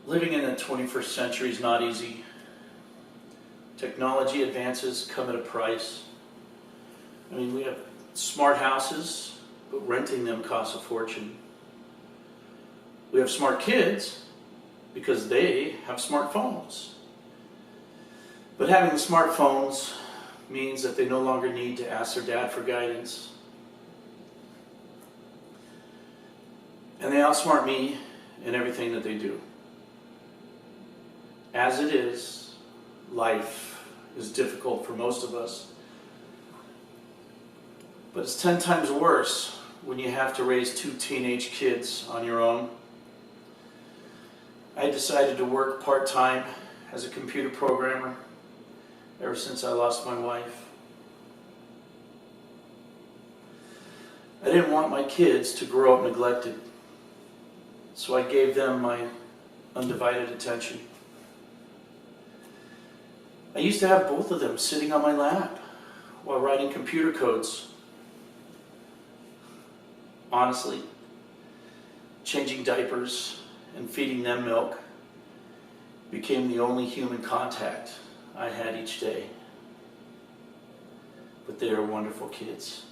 Living in the 21st century is not easy. Technology advances come at a price. I mean, we have smart houses, but renting them costs a fortune. We have smart kids because they have smartphones. But having the smartphones means that they no longer need to ask their dad for guidance. And they outsmart me in everything that they do. As it is, life is difficult for most of us. But it's 10 times worse when you have to raise 2 teenage kids on your own. I decided to work part-time as a computer programmer ever since I lost my wife. I didn't want my kids to grow up neglected, so I gave them my undivided attention. I used to have both of them sitting on my lap while writing computer codes. Honestly, changing diapers and feeding them milk became the only human contact I had each day. But they are wonderful kids.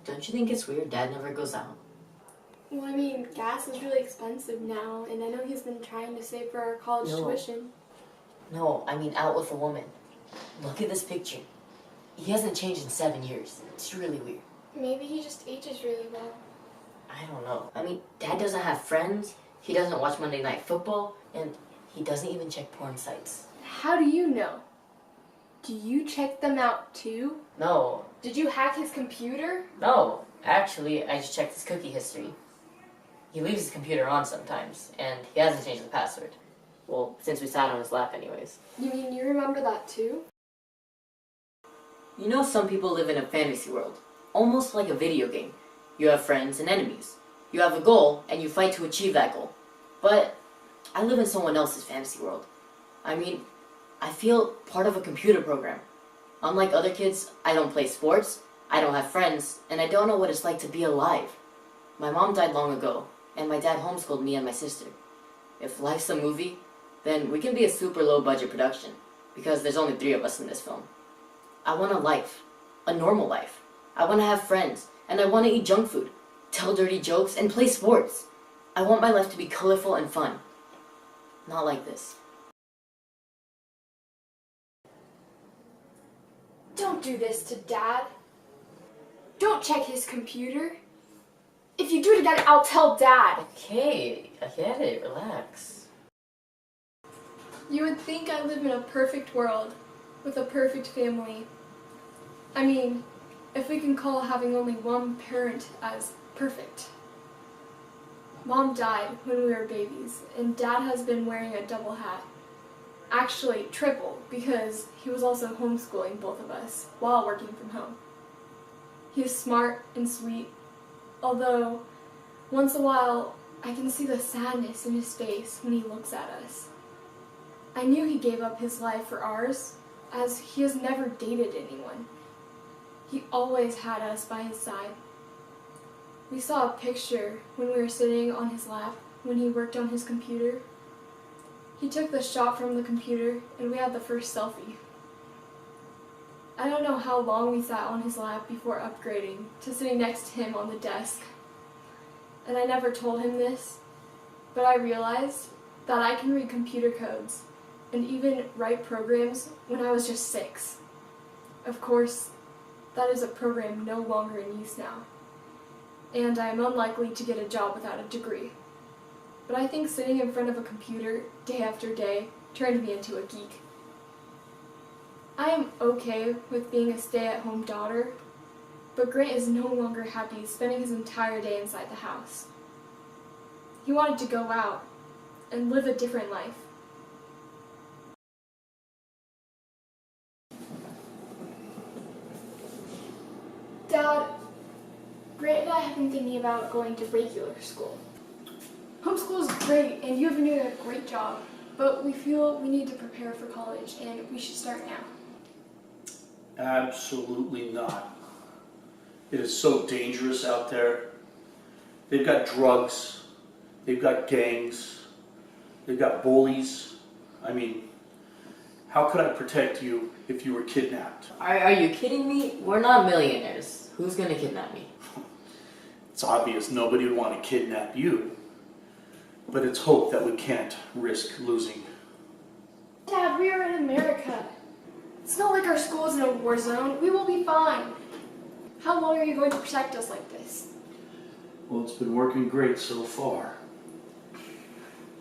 Don't you think it's weird Dad never goes out? Well, I mean, gas is really expensive now, and I know he's been trying to save for our college tuition. No, I mean out with a woman. Look at this picture. He hasn't changed in 7 years. It's really weird. Maybe he just ages really well. I don't know. I mean, Dad doesn't have friends, he doesn't watch Monday Night Football, and he doesn't even check porn sites. How do you know? Do you check them out too? No. Did you hack his computer? No. Actually, I just checked his cookie history. He leaves his computer on sometimes, and he hasn't changed the password. Well, since we sat on his lap anyways. You mean you remember that too? You know, some people live in a fantasy world, almost like a video game. You have friends and enemies. You have a goal, and you fight to achieve that goal. But I live in someone else's fantasy world. I mean, I feel part of a computer program. Unlike other kids, I don't play sports, I don't have friends, and I don't know what it's like to be alive. My mom died long ago, and my dad homeschooled me and my sister. If life's a movie, then we can be a super low budget production, because there's only 3 of us in this film. I want a life, a normal life. I want to have friends, and I want to eat junk food, tell dirty jokes, and play sports. I want my life to be colorful and fun. Not like this. Don't do this to Dad. Don't check his computer. If you do it again, I'll tell Dad. Okay, I get it. Relax. You would think I live in a perfect world, with a perfect family. I mean, if we can call having only one parent as perfect. Mom died when we were babies, and Dad has been wearing a double hat. Actually, triple, because he was also homeschooling both of us while working from home. He is smart and sweet, although once in a while I can see the sadness in his face when he looks at us. I knew he gave up his life for ours, as he has never dated anyone. He always had us by his side. We saw a picture when we were sitting on his lap when he worked on his computer. He took the shot from the computer, and we had the first selfie. I don't know how long we sat on his lap before upgrading to sitting next to him on the desk. And I never told him this, but I realized that I can read computer codes and even write programs when I was just 6. Of course, that is a program no longer in use now, and I am unlikely to get a job without a degree. But I think sitting in front of a computer day after day turned me into a geek. I am okay with being a stay-at-home daughter, but Grant is no longer happy spending his entire day inside the house. He wanted to go out and live a different life. Dad, Grant and I have been thinking about going to regular school. Homeschool is great, and you have been doing a great job, but we feel we need to prepare for college, and we should start now. Absolutely not. It is so dangerous out there. They've got drugs, they've got gangs, they've got bullies. I mean, how could I protect you if you were kidnapped? Are you kidding me? We're not millionaires. Who's gonna kidnap me? It's obvious nobody would want to kidnap you, but it's hope that we can't risk losing. Dad, we are in America. It's not like our school is in a war zone. We will be fine. How long are you going to protect us like this? Well, it's been working great so far.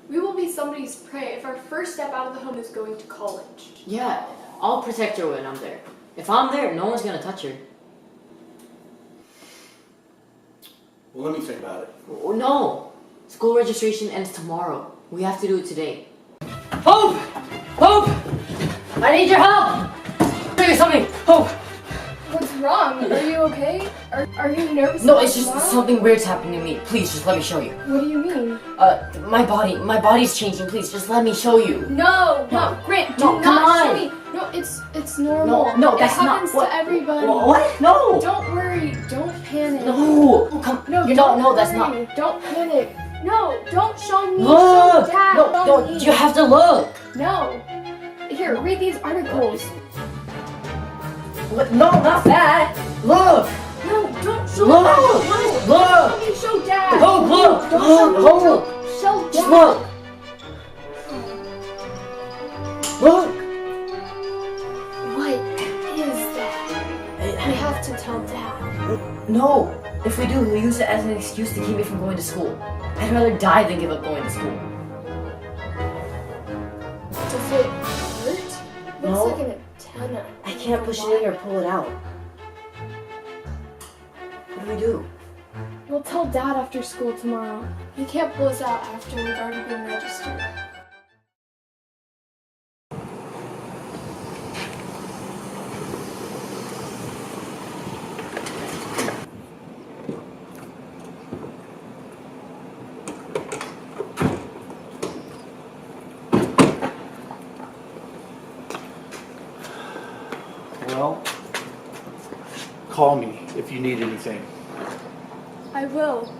We will be somebody's prey if our first step out of the home is going to college. Yeah, I'll protect her when I'm there. If I'm there, no one's gonna touch her. Well, let me think about it. Oh, no! School registration ends tomorrow. We have to do it today. Hope! Hope! I need your help! Do something! Hope! What's wrong? Are you okay? Are you nervous? No, about it's just tomorrow? something weird's happening to me. Please, just let me show you. What do you mean? My body's changing. Please, just let me show you. No, Grant, do No, not come on. show me. No, it's normal. No, that's it happens not what. to everybody. What? No. Don't worry. Don't panic. No. Come. No, You don't don't know. That's not. worry. Don't panic. No, don't show me. Look. Show Dad. No. Show No. me. You have to look. No. Here, read these articles. No, not that. Look. No, don't show Look. Dad. No, Look. Let me show Dad. Hope, look. Don't show me. Hope. Don't show Dad. Just look. Look. What is that? We have to tell Dad. No. If we do, he'll use it as an excuse to keep me from going to school. I'd rather die than give up going to school. Does it hurt? No. Looks like an antenna. I can't push it in or pull it out. What do we do? We'll tell Dad after school tomorrow. He can't pull us out after we've already been registered. Well, call me if you need anything. I will.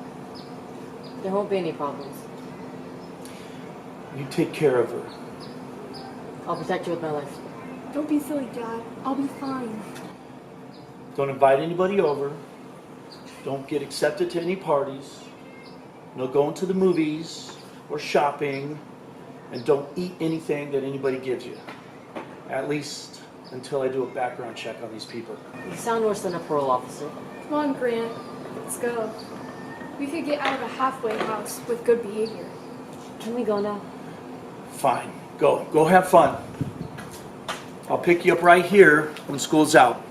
There won't be any problems. You take care of her. I'll protect you with my life. Don't be silly, Dad. I'll be fine. Don't invite anybody over. Don't get accepted to any parties. No going to the movies or shopping. And don't eat anything that anybody gives you. At least until I do a background check on these people. You sound worse than a parole officer. Come on, Grant. Let's go. We could get out of a halfway house with good behavior. Can we go now? Fine. Go. Go have fun. I'll pick you up right here when school's out.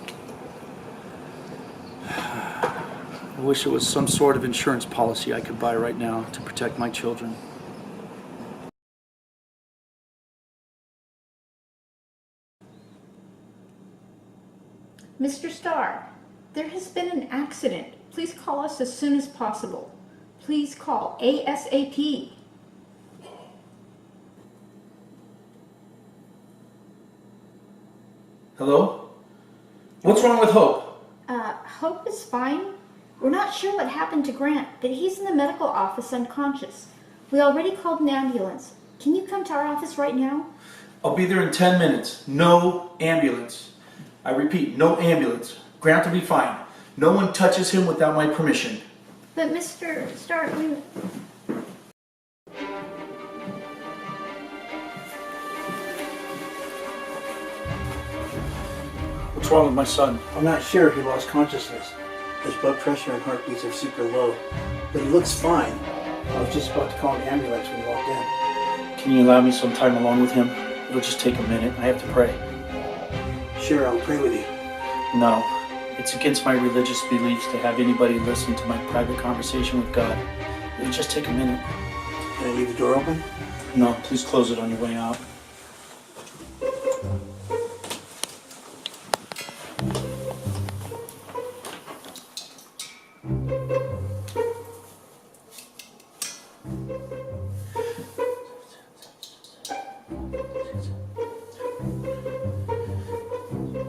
I wish it was some sort of insurance policy I could buy right now to protect my children. Mr. Starr, there has been an accident. Please call us as soon as possible. Please call ASAP. Hello? What's wrong with Hope? Hope is fine. We're not sure what happened to Grant, but he's in the medical office unconscious. We already called an ambulance. Can you come to our office right now? I'll be there in 10 minutes. No ambulance. I repeat, no ambulance. Grant will be fine. No one touches him without my permission. But Mr. Starr, we... What's wrong with my son? I'm not sure if he lost consciousness. His blood pressure and heartbeats are super low, but he looks fine. I was just about to call an ambulance when you walked in. Can you allow me some time alone with him? It'll just take a minute. I have to pray. Sure, I'll pray with you. No, it's against my religious beliefs to have anybody listen to my private conversation with God. It'll just take a minute. Can I leave the door open? No, please close it on your way out.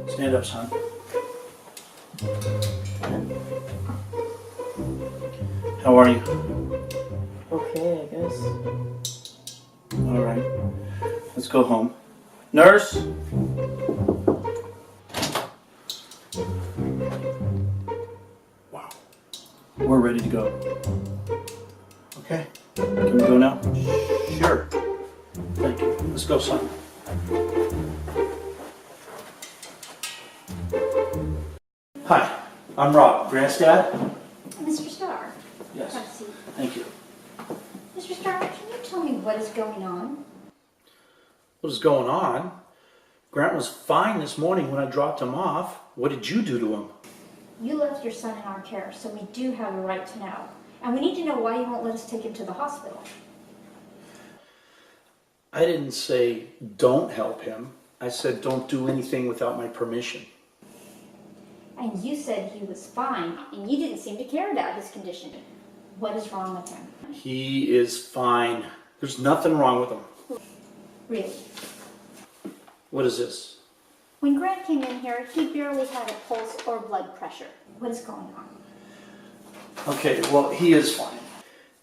Stand up, son. How are you? Okay, I guess. All right. Let's go home. Nurse? Wow. We're ready to go. Okay. Can we go now? Sure. Thank you. Let's go, son. Hi, I'm Rob. Grant's dad? Mr. Starr, Yes. have a seat. Thank you. Mr. Starr, can you tell me what is going on? What is going on? Grant was fine this morning when I dropped him off. What did you do to him? You left your son in our care, so we do have a right to know. And we need to know why you won't let us take him to the hospital. I didn't say don't help him. I said don't do anything without my permission. And you said he was fine, and you didn't seem to care about his condition. What is wrong with him? He is fine. There's nothing wrong with him. Really? What is this? When Grant came in here, he barely had a pulse or blood pressure. What is going on? Okay, well, he is fine.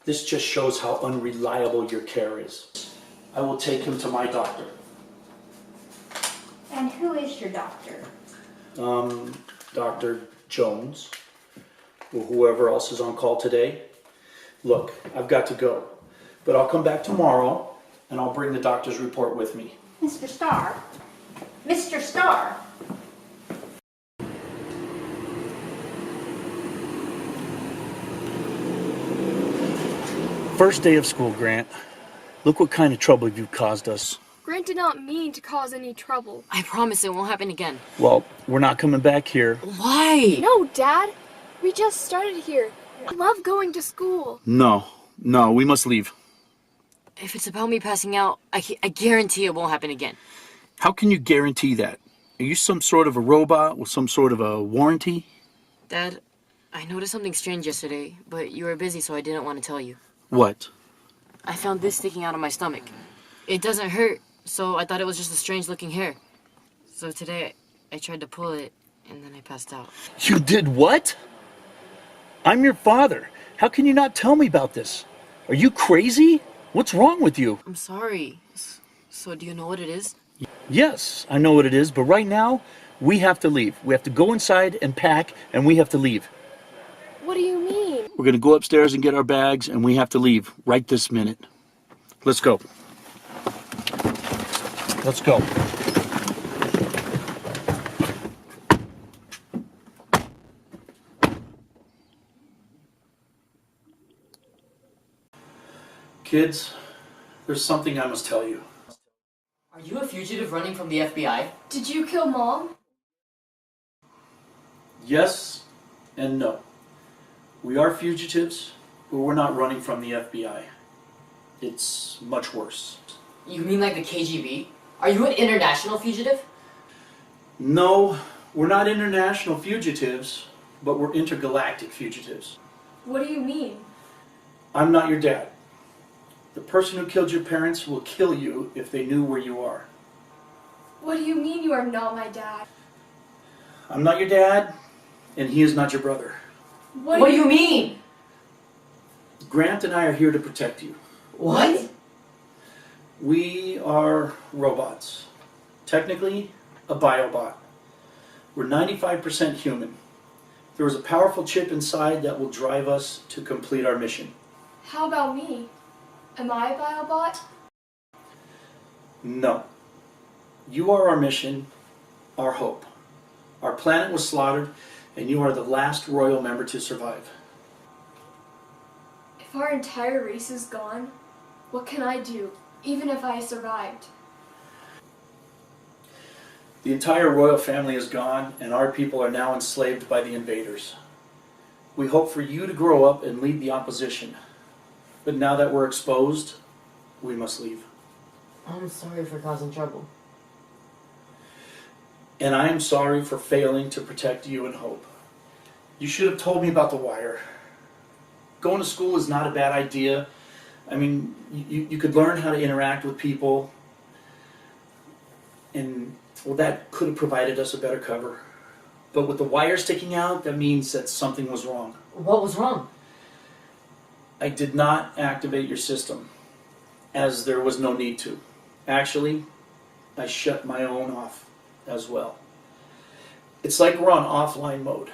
This just shows how unreliable your care is. I will take him to my doctor. And who is your doctor? Dr. Jones, or whoever else is on call today. Look, I've got to go, but I'll come back tomorrow and I'll bring the doctor's report with me. Mr. Starr? Mr. Starr? First day of school, Grant. Look what kind of trouble you've caused us. Grant did not mean to cause any trouble. I promise it won't happen again. Well, we're not coming back here. Why? No, Dad. We just started here. I love going to school. No, we must leave. If it's about me passing out, I guarantee it won't happen again. How can you guarantee that? Are you some sort of a robot with some sort of a warranty? Dad, I noticed something strange yesterday, but you were busy, so I didn't want to tell you. What? I found this sticking out of my stomach. It doesn't hurt, so I thought it was just a strange-looking hair. So today, I tried to pull it, and then I passed out. You did what? I'm your father. How can you not tell me about this? Are you crazy? What's wrong with you? I'm sorry. So do you know what it is? Yes, I know what it is, but right now, we have to leave. We have to go inside and pack, and we have to leave. What do you mean? We're gonna go upstairs and get our bags, and we have to leave right this minute. Let's go. Let's go. Kids, there's something I must tell you. Are you a fugitive running from the FBI? Did you kill Mom? Yes and no. We are fugitives, but we're not running from the FBI. It's much worse. You mean like the KGB? Are you an international fugitive? No, we're not international fugitives, but we're intergalactic fugitives. What do you mean? I'm not your dad. The person who killed your parents will kill you if they knew where you are. What do you mean you are not my dad? I'm not your dad, and he is not your brother. What do you mean? Grant and I are here to protect you. What? We are robots. Technically, a biobot. We're 95% human. There is a powerful chip inside that will drive us to complete our mission. How about me? Am I a biobot? No. You are our mission, our hope. Our planet was slaughtered, and you are the last royal member to survive. If our entire race is gone, what can I do, even if I survived? The entire royal family is gone, and our people are now enslaved by the invaders. We hope for you to grow up and lead the opposition. But now that we're exposed, we must leave. I'm sorry for causing trouble. And I am sorry for failing to protect you and Hope. You should have told me about the wire. Going to school is not a bad idea. I mean, you could learn how to interact with people. And, well, that could have provided us a better cover. But with the wire sticking out, that means that something was wrong. What was wrong? I did not activate your system, as there was no need to. Actually, I shut my own off as well. It's like we're on offline mode.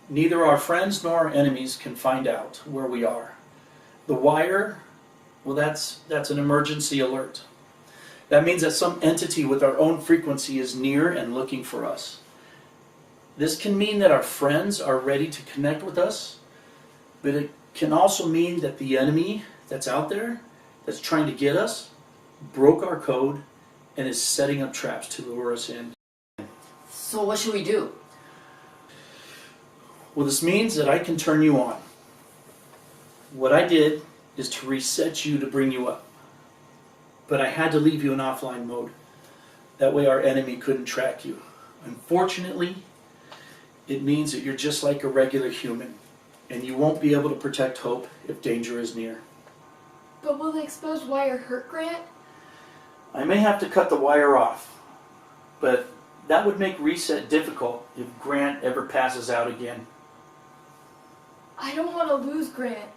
Neither our friends nor our enemies can find out where we are. The wire, well, that's an emergency alert. That means that some entity with our own frequency is near and looking for us. This can mean that our friends are ready to connect with us, but it can also mean that the enemy that's out there, that's trying to get us, broke our code and is setting up traps to lure us in. So what should we do? Well, this means that I can turn you on. What I did is to reset you to bring you up. But I had to leave you in offline mode. That way our enemy couldn't track you. Unfortunately, it means that you're just like a regular human, and you won't be able to protect Hope if danger is near. But will the exposed wire hurt Grant? I may have to cut the wire off, but that would make reset difficult if Grant ever passes out again. I don't want to lose Grant.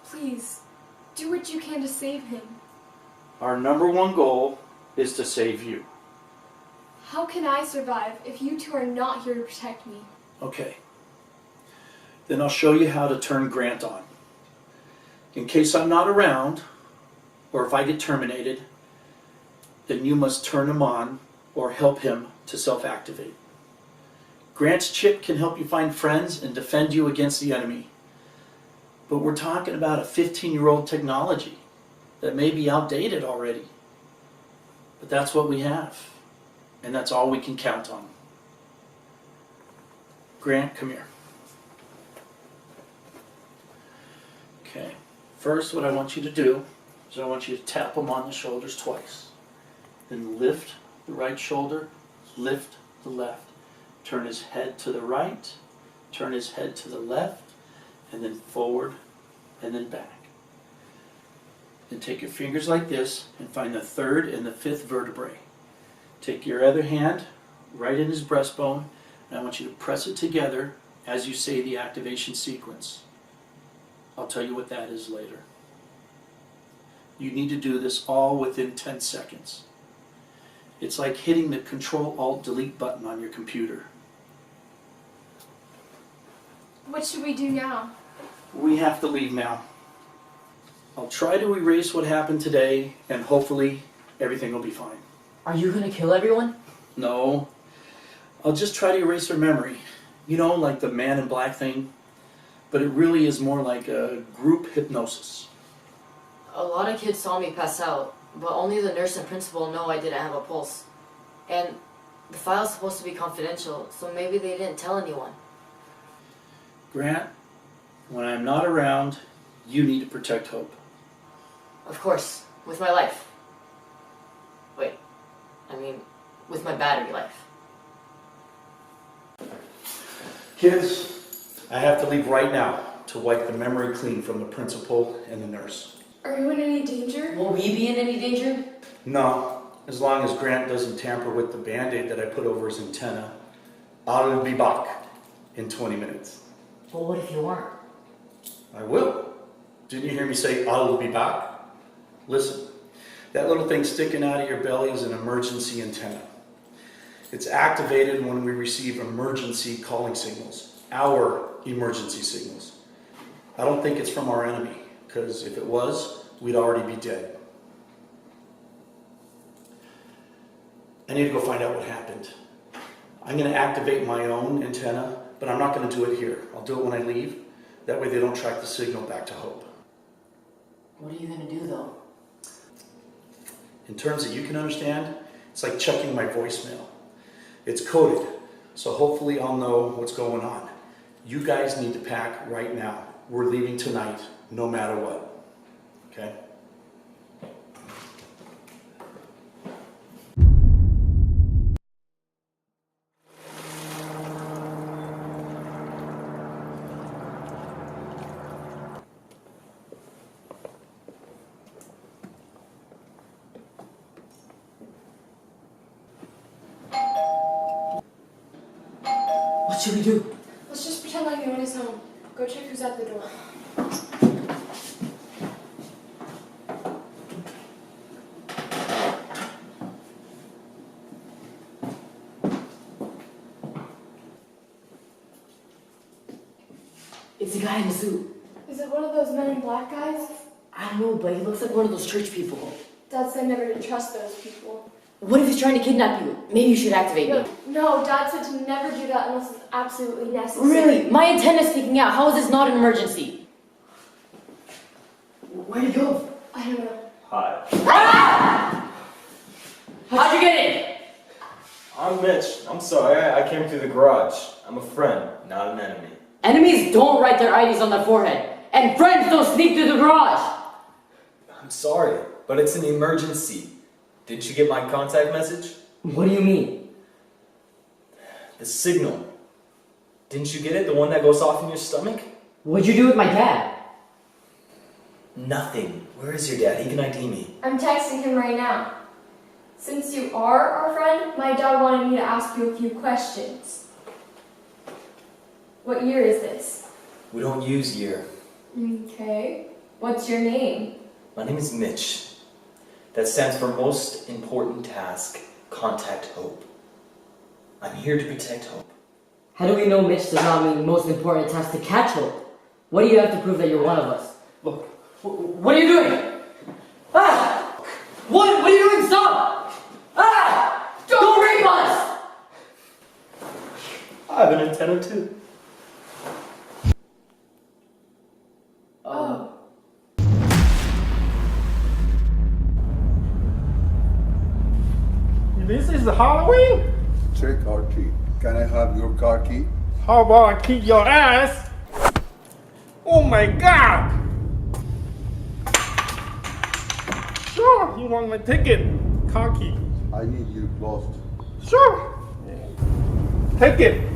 Please, do what you can to save him. Our number one goal is to save you. How can I survive if you two are not here to protect me? Okay. Then I'll show you how to turn Grant on. In case I'm not around, or if I get terminated, then you must turn him on or help him to self-activate. Grant's chip can help you find friends and defend you against the enemy. But we're talking about a 15-year-old technology that may be outdated already. But that's what we have. And that's all we can count on. Grant, come here. Okay. First, what I want you to do is I want you to tap him on the shoulders twice. Then lift the right shoulder, lift the left. Turn his head to the right, turn his head to the left, and then forward, and then back. Then take your fingers like this and find the third and the fifth vertebrae. Take your other hand right in his breastbone, and I want you to press it together as you say the activation sequence. I'll tell you what that is later. You need to do this all within 10 seconds. It's like hitting the Control-Alt-Delete button on your computer. What should we do now? We have to leave now. I'll try to erase what happened today, and hopefully everything will be fine. Are you gonna kill everyone? No, I'll just try to erase their memory. You know, like the Man in Black thing? But it really is more like a group hypnosis. A lot of kids saw me pass out, but only the nurse and principal know I didn't have a pulse. And the file's supposed to be confidential, so maybe they didn't tell anyone. Grant, when I'm not around, you need to protect Hope. Of course, with my life. Wait, with my battery life. Kids, I have to leave right now to wipe the memory clean from the principal and the nurse. Are you in any danger? Will we be in any danger? No, as long as Grant doesn't tamper with the Band-Aid that I put over his antenna. I'll be back in 20 minutes. But what if you weren't? I will. Didn't you hear me say I'll be back? Listen, that little thing sticking out of your belly is an emergency antenna. It's activated when we receive emergency calling signals, our emergency signals. I don't think it's from our enemy, because if it was, we'd already be dead. I need to go find out what happened. I'm going to activate my own antenna, but I'm not going to do it here. I'll do it when I leave. That way they don't track the signal back to Hope. What are you gonna do though? In terms that you can understand, it's like checking my voicemail. It's coded, so hopefully I'll know what's going on. You guys need to pack right now. We're leaving tonight, no matter what. Okay? What should we do? Let's just pretend like no one is home. Go check who's at the door. It's a guy in a suit. Is it one of those men in black guys? I don't know, but he looks like one of those church people. Dad said never to trust those people. What if he's trying to kidnap you? Maybe you should activate me. No, Dad said to never do that unless it's absolutely necessary. Really? My antenna's sticking out. How is this not an emergency? Where'd he go? I don't know. Hi, How'd you get in? I'm Mitch. I'm sorry, I came through the garage. I'm a friend, not an enemy. Enemies don't write their IDs on their forehead. And friends don't sneak through the garage. I'm sorry, but it's an emergency. Didn't you get my contact message? What do you mean? The signal. Didn't you get it? The one that goes off in your stomach? What'd you do with my dad? Nothing. Where is your dad? He can ID me. I'm texting him right now. Since you are our friend, my dad wanted me to ask you a few questions. What year is this? We don't use year. Okay. What's your name? My name is Mitch. That stands for Most Important Task. Contact Hope. I'm here to protect Hope. How do we know Mitch does not mean most important task to catch Hope? What do you have to prove that you're one of us? Look, What are you doing? Ah! What are you doing? Stop! Ah! Don't rape us! I have an antenna too. Oh. This is Halloween? Trick or treat. Can I have your car key? How about I kick your ass? Oh my god! Sure, you want my ticket? Car key. I need you closed. Sure. Take it.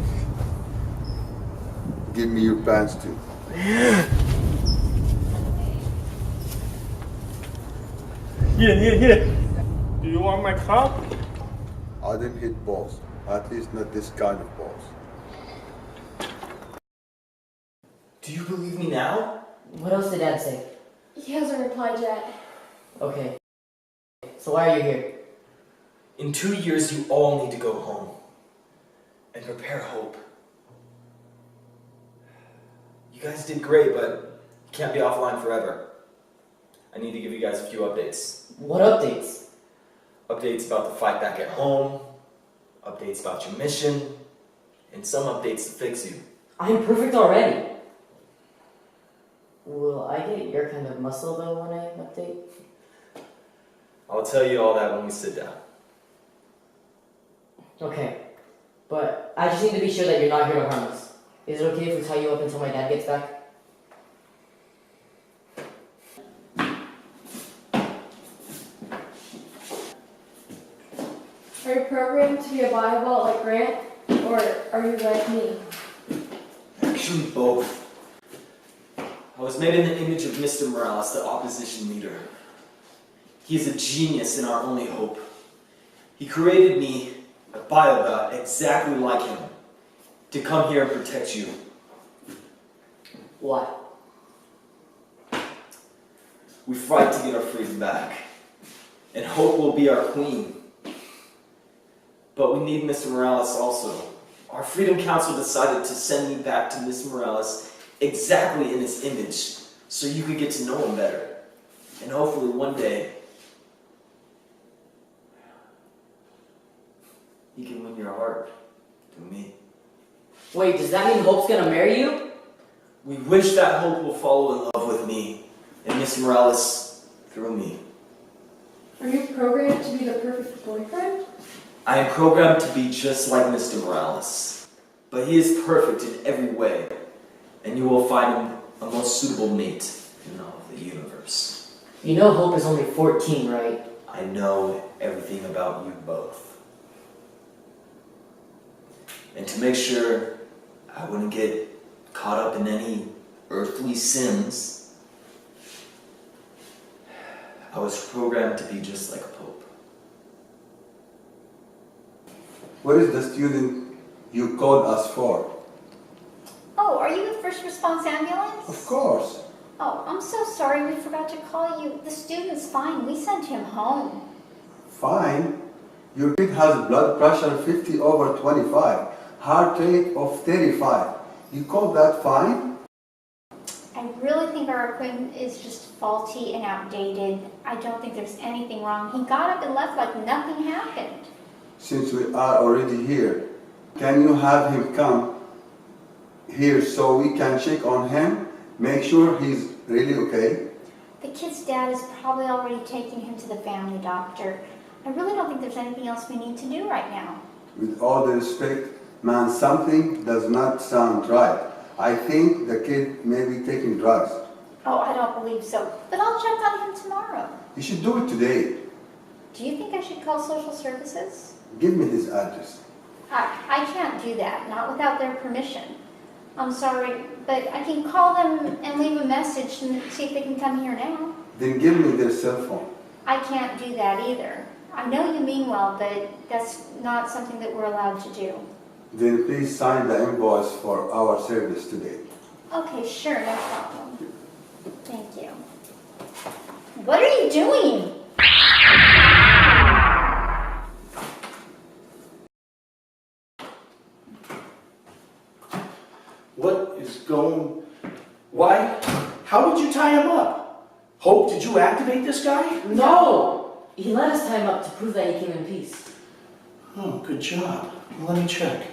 Give me your pants too. Yeah. Do you want my car? I didn't hit balls. At least not this kind of balls. Do you believe me now? What else did Dad say? He hasn't replied yet. Okay. So why are you here? In 2 years, you all need to go home and prepare Hope. You guys did great, but you can't be offline forever. I need to give you guys a few updates. What updates? Updates about the fight back at home, updates about your mission, and some updates to fix you. I'm perfect already. Will I get your kind of muscle though when I update? I'll tell you all that when we sit down. Okay. But I just need to be sure that you're not here to harm us. Is it okay if we tie you up until my dad gets back? Are you programmed to be a Bible like Grant, or are you like me? Actually, both. I was made in the image of Mr. Morales, the opposition leader. He is a genius and our only hope. He created me, a biobot exactly like him, to come here and protect you. Why? We fight to get our freedom back, and Hope will be our queen. But we need Mr. Morales also. Our Freedom Council decided to send me back to Mr. Morales exactly in his image, so you could get to know him better. And hopefully one day, he can win your heart through me. Wait, does that mean Hope's gonna marry you? We wish that Hope will fall in love with me, and Mr. Morales through me. Are you programmed to be the perfect boyfriend? I am programmed to be just like Mr. Morales, but he is perfect in every way, and you will find him a most suitable mate in all of the universe. You know Hope is only 14, right? I know everything about you both. And to make sure I wouldn't get caught up in any earthly sins, I was programmed to be just like a pope. What is the student you called us for? Oh, are you the first response ambulance? Of course. Oh, I'm so sorry we forgot to call you. The student's fine. We sent him home. Fine. Your kid has blood pressure 50/25, heart rate of 35. You call that fine? really think our equipment is just faulty and outdated. I don't think there's anything wrong. He got up and left like nothing happened. Since we are already here, can you have him come here so we can check on him, make sure he's really okay? The kid's dad is probably already taking him to the family doctor. I really don't think there's anything else we need to do right now. With all the respect, man, something does not sound right. I think the kid may be taking drugs. Oh, I don't believe so. But I'll check on him tomorrow. You should do it today. Do you think I should call social services? Give me his address. I can't do that, not without their permission. I'm sorry, but I can call them and leave a message and see if they can come here now. Then give me their cell phone. I can't do that either. I know you mean well, but that's not something that we're allowed to do. Then please sign the invoice for our service today. Okay, sure, no problem. Thank you. What are you doing? What is going... Why? How did you tie him up? Hope, did you activate this guy? No! He let us tie him up to prove that he came in peace. Oh, good job. Let me check.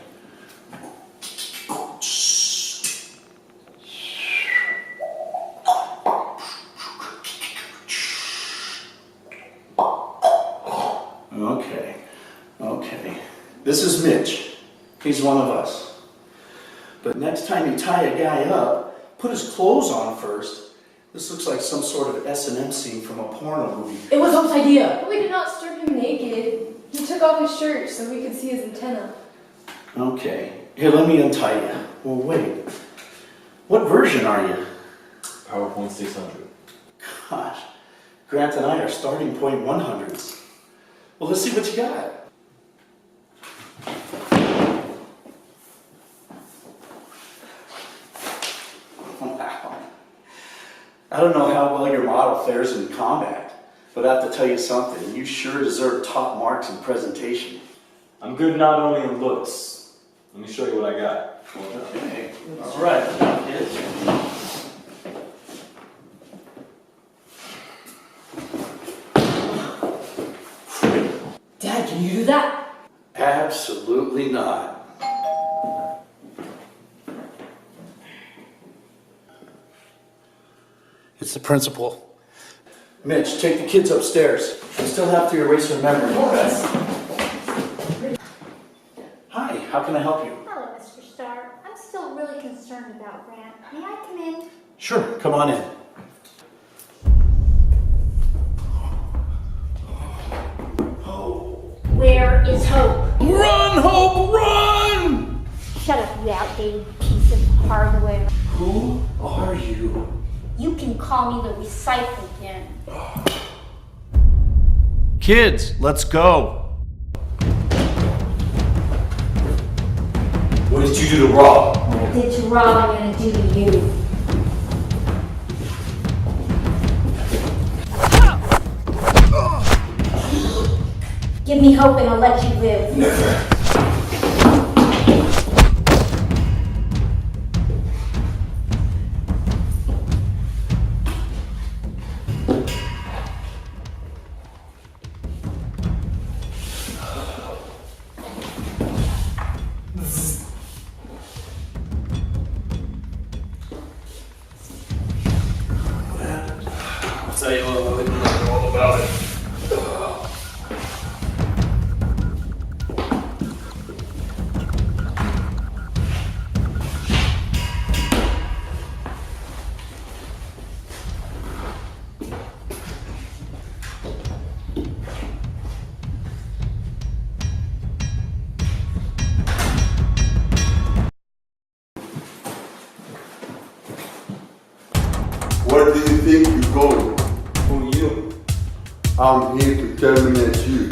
Okay. This is Mitch. He's one of us. But next time you tie a guy up, put his clothes on first. This looks like some sort of S&M scene from a porno movie. It was Hope's idea! But we did not strip him naked. He took off his shirt so we could see his antenna. Okay. Here, let me untie you. Well, wait. What version are you? PowerPoint 600. Gosh. Grant and I are starting point 100s. Well, let's see what you got. Wow. I don't know how well your model fares in combat, but I have to tell you something. You sure deserve top marks in presentation. I'm good not only in looks. Let me show you what I got. Okay. All right. Kids. Dad, can you do that? Absolutely not. It's the principal. Mitch, take the kids upstairs. I still have to erase their memory. Hi, how can I help you? Hello, Mr. Starr. I'm still really concerned about Grant. May I come in? Sure, come on in. Where is Hope? Run, Hope, run! Shut up, you outdated piece of hardware. Who are you? You can call me the recycle bin. Kids, let's go. What did you do to Rob? What I did to Rob, I'm gonna do to you. Give me hope and I'll let you live. Never. I'll tell you all about it. Where do you think you're going? Who are you? I'm here to terminate you.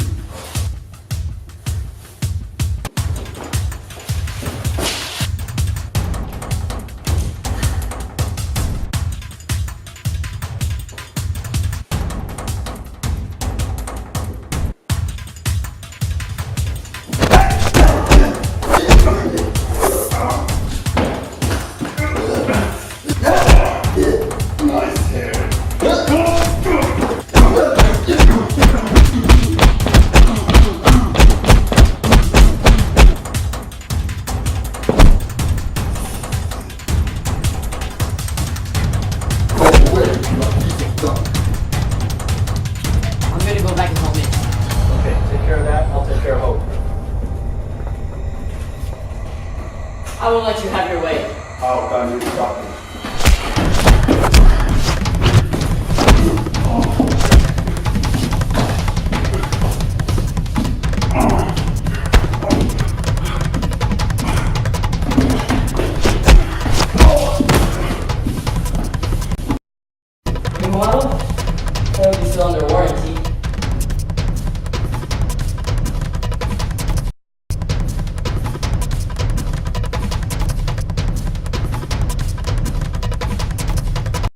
I won't let you have your way. How can you stop me? New model? That would be still under warranty.